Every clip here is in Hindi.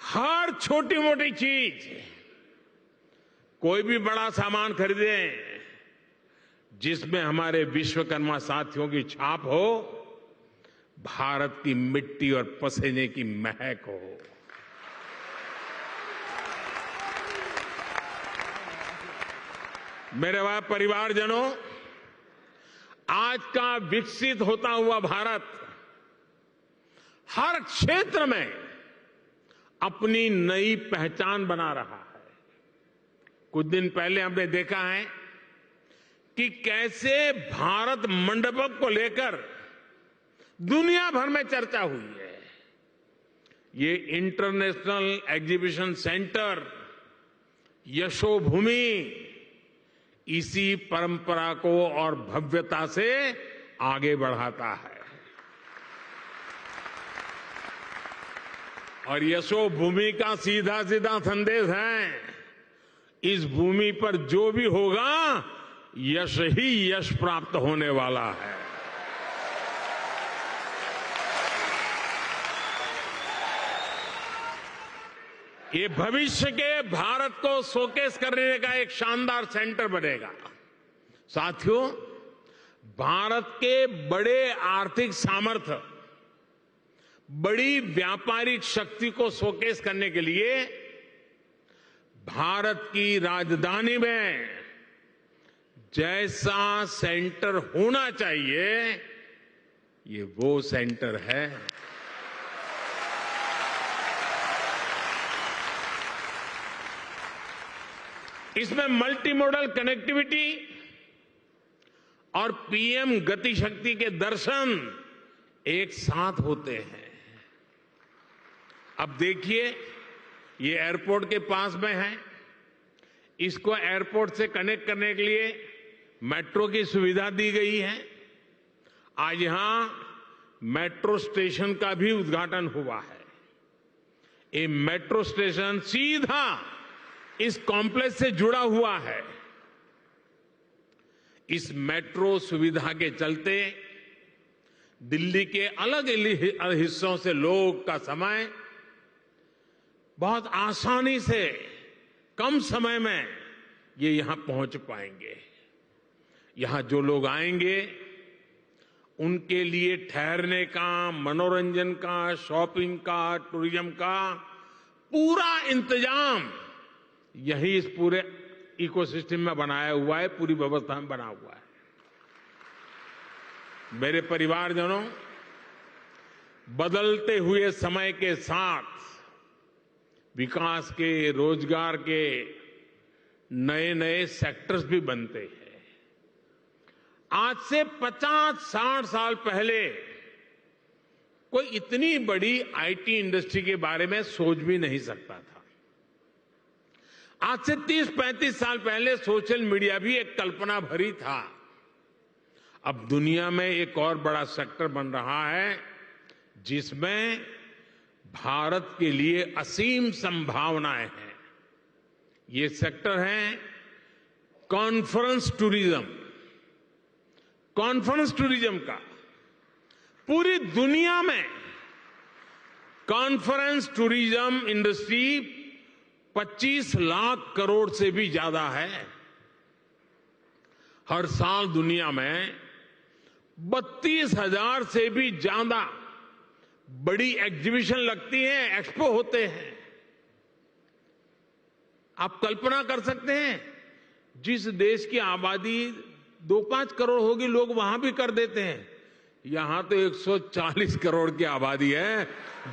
हर छोटी मोटी चीज, कोई भी बड़ा सामान खरीदें जिसमें हमारे विश्वकर्मा साथियों की छाप हो, भारत की मिट्टी और पसीने की महक हो। मेरे परिवारजनों, आज का विकसित होता हुआ भारत हर क्षेत्र में अपनी नई पहचान बना रहा है। कुछ दिन पहले हमने देखा है कि कैसे भारत मंडपम को लेकर दुनिया भर में चर्चा हुई है। ये इंटरनेशनल एग्जीबिशन सेंटर यशोभूमि इसी परंपरा को और भव्यता से आगे बढ़ाता है। और यशोभूमि का सीधा सीधा संदेश है, इस भूमि पर जो भी होगा यश ही यश प्राप्त होने वाला है। ये भविष्य के भारत को शोकेस करने का एक शानदार सेंटर बनेगा। साथियों, भारत के बड़े आर्थिक सामर्थ्य, बड़ी व्यापारिक शक्ति को शोकेस करने के लिए भारत की राजधानी में जैसा सेंटर होना चाहिए, ये वो सेंटर है। इसमें मल्टी मॉडल कनेक्टिविटी और पीएम गति शक्ति के दर्शन एक साथ होते हैं। अब देखिए, ये एयरपोर्ट के पास में है, इसको एयरपोर्ट से कनेक्ट करने के लिए मेट्रो की सुविधा दी गई है। आज यहां मेट्रो स्टेशन का भी उद्घाटन हुआ है। ये मेट्रो स्टेशन सीधा इस कॉम्प्लेक्स से जुड़ा हुआ है। इस मेट्रो सुविधा के चलते दिल्ली के अलग अलग हिस्सों से लोग का समय बहुत आसानी से कम समय में ये यहां पहुंच पाएंगे। यहां जो लोग आएंगे उनके लिए ठहरने का, मनोरंजन का, शॉपिंग का, टूरिज्म का पूरा इंतजाम यही इस पूरे इकोसिस्टम में बनाया हुआ है, पूरी व्यवस्था में बना हुआ है। मेरे परिवारजनों, बदलते हुए समय के साथ विकास के, रोजगार के नए नए सेक्टर्स भी बनते हैं। आज से 50-60 साल पहले कोई इतनी बड़ी आईटी इंडस्ट्री के बारे में सोच भी नहीं सकता था। आज से 30-35 साल पहले सोशल मीडिया भी एक कल्पना भरी था। अब दुनिया में एक और बड़ा सेक्टर बन रहा है जिसमें भारत के लिए असीम संभावनाएं हैं। ये सेक्टर है कॉन्फ्रेंस टूरिज्म। कॉन्फ्रेंस टूरिज्म का पूरी दुनिया में conference tourism industry 25 lakh crore से भी ज्यादा है। हर साल दुनिया में 32,000 से भी ज्यादा बड़ी एग्जीबिशन लगती हैं, एक्सपो होते हैं। आप कल्पना कर सकते हैं, जिस देश की आबादी 2-5 करोड़ होगी, लोग वहां भी कर देते हैं। यहां तो 140 करोड़ की आबादी है।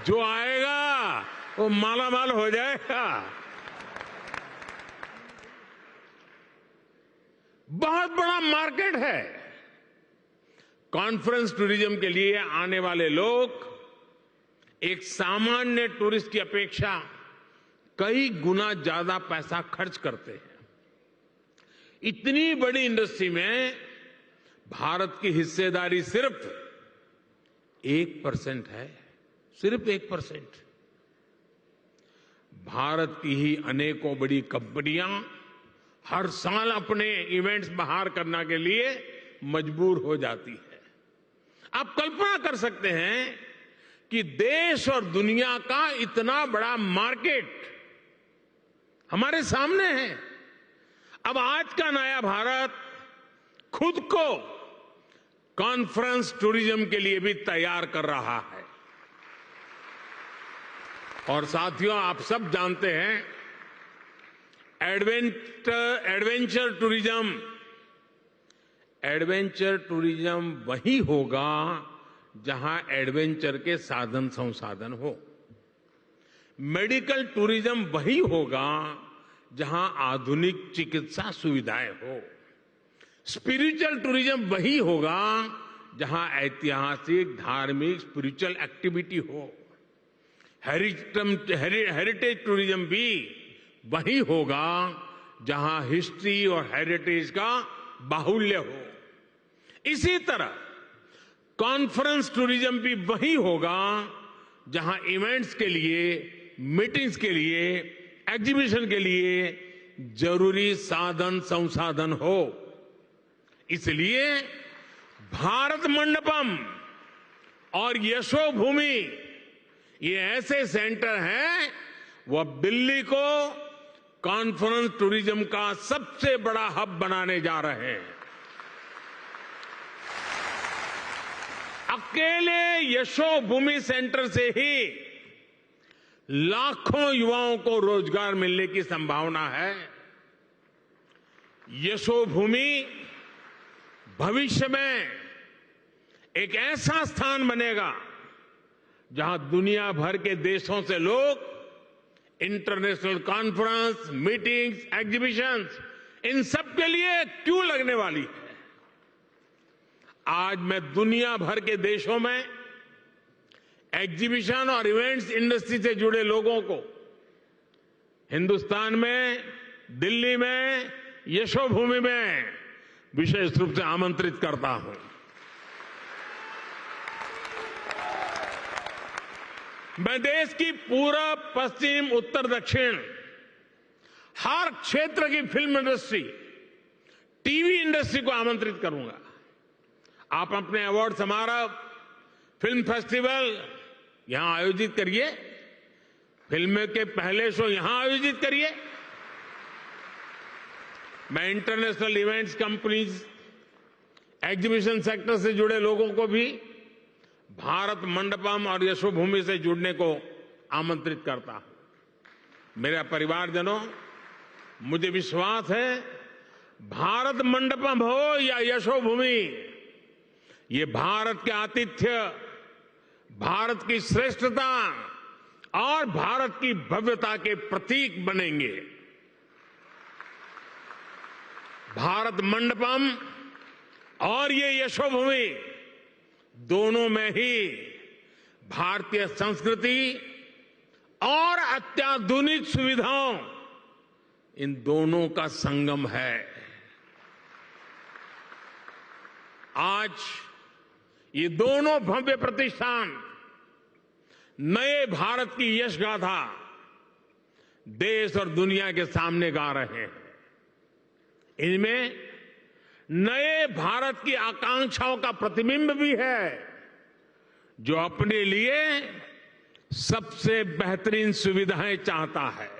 जो आएगा वो मालामाल हो जाएगा। बहुत बड़ा मार्केट है। कॉन्फ्रेंस टूरिज्म के लिए आने वाले लोग एक सामान्य टूरिस्ट की अपेक्षा कई गुना ज्यादा पैसा खर्च करते हैं। इतनी बड़ी इंडस्ट्री में भारत की हिस्सेदारी सिर्फ 1% है। सिर्फ 1%। भारत की ही अनेकों बड़ी कंपनियां हर साल अपने इवेंट्स बाहर करने के लिए मजबूर हो जाती है। आप कल्पना कर सकते हैं कि देश और दुनिया का इतना बड़ा मार्केट हमारे सामने है। अब आज का नया भारत खुद को कॉन्फ्रेंस टूरिज्म के लिए भी तैयार कर रहा है। और साथियों, आप सब जानते हैं, एडवेंचर टूरिज्म वही होगा जहां एडवेंचर के साधन संसाधन हो। मेडिकल टूरिज्म वही होगा जहां आधुनिक चिकित्सा सुविधाएं हो। स्पिरिचुअल टूरिज्म वही होगा जहां ऐतिहासिक, धार्मिक, स्पिरिचुअल एक्टिविटी हो। हेरिटेज टूरिज्म भी वही होगा जहां हिस्ट्री और हेरिटेज का बाहुल्य हो। इसी तरह कॉन्फ्रेंस टूरिज्म भी वही होगा जहां इवेंट्स के लिए, मीटिंग्स के लिए, एग्जीबिशन के लिए जरूरी साधन संसाधन हो। इसलिए भारत मंडपम और यशोभूमि ये ऐसे सेंटर हैं, वो अब दिल्ली को कॉन्फ्रेंस टूरिज्म का सबसे बड़ा हब बनाने जा रहे हैं। अकेले यशोभूमि सेंटर से ही लाखों युवाओं को रोजगार मिलने की संभावना है। यशोभूमि भविष्य में एक ऐसा स्थान बनेगा जहां दुनिया भर के देशों से लोग इंटरनेशनल कॉन्फ्रेंस, मीटिंग्स, एग्जीबिशंस, इन सब के लिए क्यों लगने वाली है। आज मैं दुनिया भर के देशों में एग्जीबिशन और इवेंट्स इंडस्ट्री से जुड़े लोगों को हिंदुस्तान में, दिल्ली में, यशोभूमि में विशेष रूप से आमंत्रित करता हूं। मैं देश की पूरब, पश्चिम, उत्तर, दक्षिण हर क्षेत्र की फिल्म इंडस्ट्री, टीवी इंडस्ट्री को आमंत्रित करूंगा। आप अपने अवार्ड समारोह, फिल्म फेस्टिवल यहां आयोजित करिए, फिल्म के पहले शो यहां आयोजित करिए। मैं international events companies, exhibition sector से जुड़े लोगों को भी भारत मंडपम और यशोभूमि से जुड़ने को आमंत्रित करता हूं। मेरे परिवारजनों, मुझे विश्वास है, भारत मंडपम हो या यशोभूमि, ये भारत के आतिथ्य, भारत की श्रेष्ठता और भारत की भव्यता के प्रतीक बनेंगे। भारत मंडपम और ये यशोभूमि दोनों में ही भारतीय संस्कृति और अत्याधुनिक सुविधाओं, इन दोनों का संगम है। आज ये दोनों भव्य प्रतिष्ठान नए भारत की यश गाथा देश और दुनिया के सामने गा रहे हैं। इनमें नए भारत की आकांक्षाओं का प्रतिबिंब भी है, जो अपने लिए सबसे बेहतरीन सुविधाएं चाहता है।